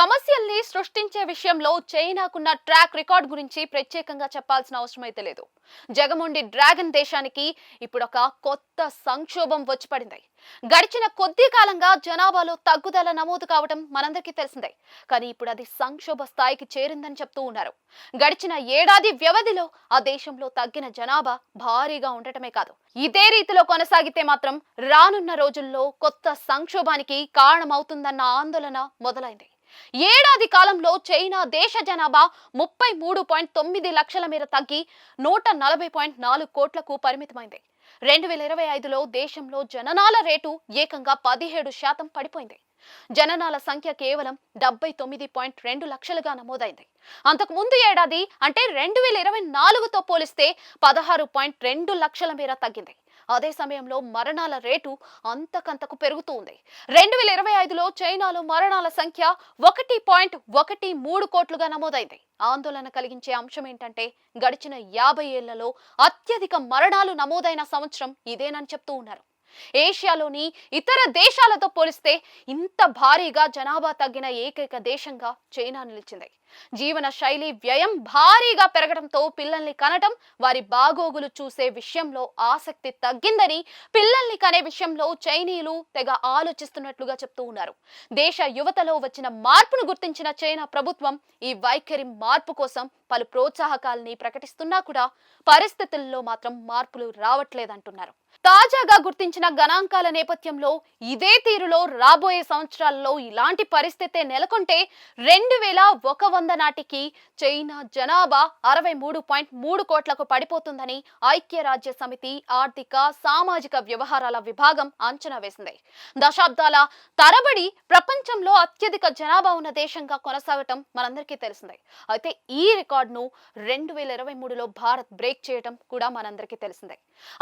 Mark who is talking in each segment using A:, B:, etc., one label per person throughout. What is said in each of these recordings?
A: సమస్యల్ని సృష్టించే విషయంలో చైనాకున్న ట్రాక్ రికార్డ్ గురించి ప్రత్యేకంగా చెప్పాల్సిన అవసరం అయితే లేదు. జగమొండి డ్రాగన్ దేశానికి ఇప్పుడు ఒక కొత్త సంక్షోభం వచ్చి పడింది. గడిచిన కొద్ది కాలంగా జనాభాలో తగ్గుదల నమోదు కావడం మనందరికీ తెలిసిందే. కానీ ఇప్పుడు అది సంక్షోభ స్థాయికి చేరిందని చెప్తూ ఉన్నారు. గడిచిన ఏడాది వ్యవధిలో ఆ దేశంలో తగ్గిన జనాభా భారీగా ఉండటమే కాదు, ఇదే రీతిలో కొనసాగితే మాత్రం రానున్న రోజుల్లో కొత్త సంక్షోభానికి కారణమవుతుందన్న ఆందోళన మొదలైంది. ఏడాది కాలంలో చైనా దేశ జనాభా 33.9 లక్షల మేర తగ్గి 140.4 కోట్లకు పరిమితమైంది. 2025లో దేశంలో జననాల రేటు ఏకంగా 17% పడిపోయింది. జననాల సంఖ్య కేవలం 79.2 లక్షలుగా నమోదైంది. అంతకు ముందు ఏడాది అంటే 2024తో పోలిస్తే 16.2 లక్షల మేర తగ్గింది. అదే సమయంలో మరణాల రేటు అంతకంతకు పెరుగుతూ ఉంది. 2025లో చైనాలో మరణాల సంఖ్య 1.13 కోట్లుగా నమోదైంది. ఆందోళన కలిగించే అంశం ఏంటంటే గడిచిన 50 ఏళ్లలో అత్యధిక మరణాలు నమోదైన సంవత్సరం ఇదేనని చెప్తూ ఉన్నారు. ఏషియాలోని ఇతర దేశాలతో పోలిస్తే ఇంత భారీగా జనాభా తగ్గిన ఏకైక దేశంగా చైనా నిలిచింది. జీవన శైలి వ్యయం భారీగా పెరగడంతో పిల్లల్ని కనటం, వారి బాగోగులు చూసే విషయంలో ఆసక్తి తగ్గిందని, పిల్లల్ని కనే విషయంలో చైనీయులు తెగ ఆలోచిస్తున్నట్లుగా చెప్తూ ఉన్నారు. దేశ యువతలో వచ్చిన మార్పును గుర్తించిన చైనా ప్రభుత్వం ఈ వైఖరి మార్పు కోసం పలు ప్రోత్సాహకాలని ప్రకటిస్తున్నా కూడా పరిస్థితుల్లో మాత్రం మార్పులు రావట్లేదంటున్నారు. తాజాగా గుర్తించిన గణాంకాల నేపథ్యంలో ఇదే తీరులో రాబోయే సంవత్సరాల్లో ఇలాంటి పరిస్థితే నెలకొంటే 2100 నాటికి చైనా జనాభా 63.3 కోట్లకు పడిపోతుందని ఐక్యరాజ్య సమితి ఆర్థిక సామాజిక వ్యవహారాల విభాగం అంచనా వేసింది. దశాబ్దాల తరబడి ప్రపంచంలో అత్యధిక జనాభా ఉన్న దేశంగా కొనసాగటం మనందరికీ తెలిసిందే. అయితే ఈ రికార్డును 2023లో భారత్ బ్రేక్ చేయడం కూడా మనందరికీ తెలిసిందే.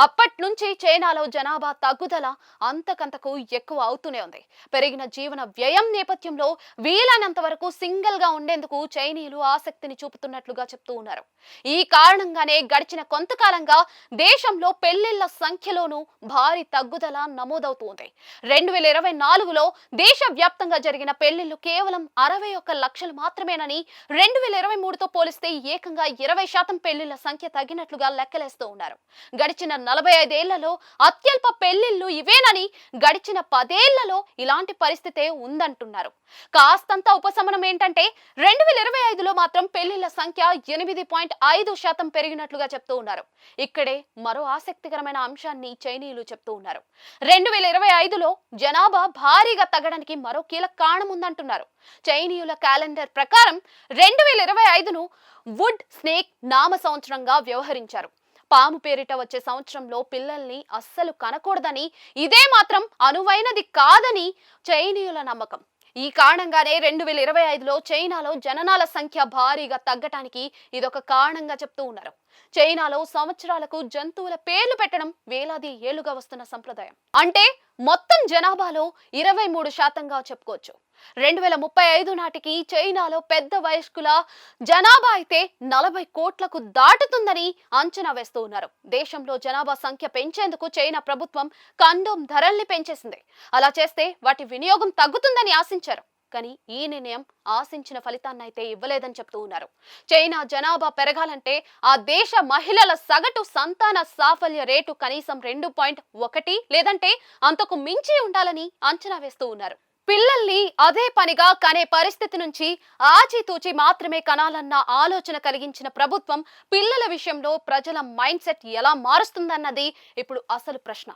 A: అప్పటి నుంచి చైనాలో జనాభా తగ్గుదల అంతకంతకు ఎక్కువ అవుతూనే ఉంది. పెరిగిన జీవన వ్యయం నేపథ్యంలో వీలైనంత వరకు సింగిల్ గా ఉండేందుకు చైనీయులు ఆసక్తిని చూపుతున్నట్లుగా చెప్తూ ఉన్నారు. ఈ కారణంగానే గడిచిన కొంతకాలంగా దేశంలో పెళ్లిళ్ల సంఖ్యలోనూ భారీ తగ్గుదల నమోదవుతూ ఉంది. 2024లో దేశవ్యాప్తంగా జరిగిన పెళ్లిళ్లు కేవలం 61 లక్షలు మాత్రమేనని, 2023తో పోలిస్తే ఏకంగా 20% పెళ్లిళ్ల సంఖ్య తగ్గినట్లుగా లెక్కలేస్తూ ఉన్నారు. గడిచిన 45 ఏళ్లలో అత్యల్ప పెళ్లిళ్లు ఇవేనని, గడిచిన 10 ఏళ్లలో ఇలాంటి పరిస్థితే ఉందంటున్నారు. కాస్తంత ఉపశమనం ఏంటంటే 2025లో మాత్రం పెళ్లిళ్ల సంఖ్య 8.5% పెరిగినట్లుగా చెప్తూ ఉన్నారు. ఇక్కడే మరో ఆసక్తికరమైన అంశాన్ని చైనీయులు చెప్తూ ఉన్నారు. 2025లో జనాభా భారీగా తగ్గడానికి మరో కీలక కారణం ఉందంటున్నారు. చైనీయుల క్యాలెండర్ ప్రకారం 2025ను వుడ్ స్నేక్ నామ సంవత్సరంగా వ్యవహరించారు. పాము పేరిట వచ్చే సంవత్సరంలో పిల్లల్ని అస్సలు కనకూడదని, ఇదే మాత్రం అనువైనది కాదని చైనీయుల నమ్మకం. ఈ కారణంగానే 2025లో చైనాలో జననాల సంఖ్య భారీగా తగ్గటానికి ఇదొక కారణంగా చెప్తూ ఉన్నారు. చైనాలో సంవత్సరాలకు జంతువుల పేర్లు పెట్టడం వేలాది ఏళ్లుగా వస్తున్న సంప్రదాయం. అంటే మొత్తం జనాభాలో 23%గా చెప్పుకోవచ్చు. 2035 నాటికి చైనాలో పెద్ద వయస్కుల జనాభా అయితే 40 కోట్లకు దాటుతుందని అంచనా వేస్తూ ఉన్నారు. దేశంలో జనాభా సంఖ్య పెంచేందుకు చైనా ప్రభుత్వం కండోమ్ ధరల్ని పెంచేసింది. అలా చేస్తే వాటి వినియోగం తగ్గుతుందని ఆశించారు. కానీ ఈ నిర్ణయం ఆశించిన ఫలితాన్ని అయితే ఇవ్వలేదని చెప్తూ ఉన్నారు. చైనా జనాభా పెరగాలంటే ఆ దేశ మహిళల సగటు సంతాన సాఫల్య రేటు కనీసం 2.1 లేదంటే అంతకు మించి ఉండాలని అంచనా వేస్తూ ఉన్నారు. పిల్లల్ని అదే పనిగా కనే పరిస్థితి నుంచి ఆచితూచి మాత్రమే కనాలన్న ఆలోచన కలిగించిన ప్రభుత్వం పిల్లల విషయంలో ప్రజల మైండ్ సెట్ ఎలా మారుస్తుందన్నది ఇప్పుడు అసలు ప్రశ్న.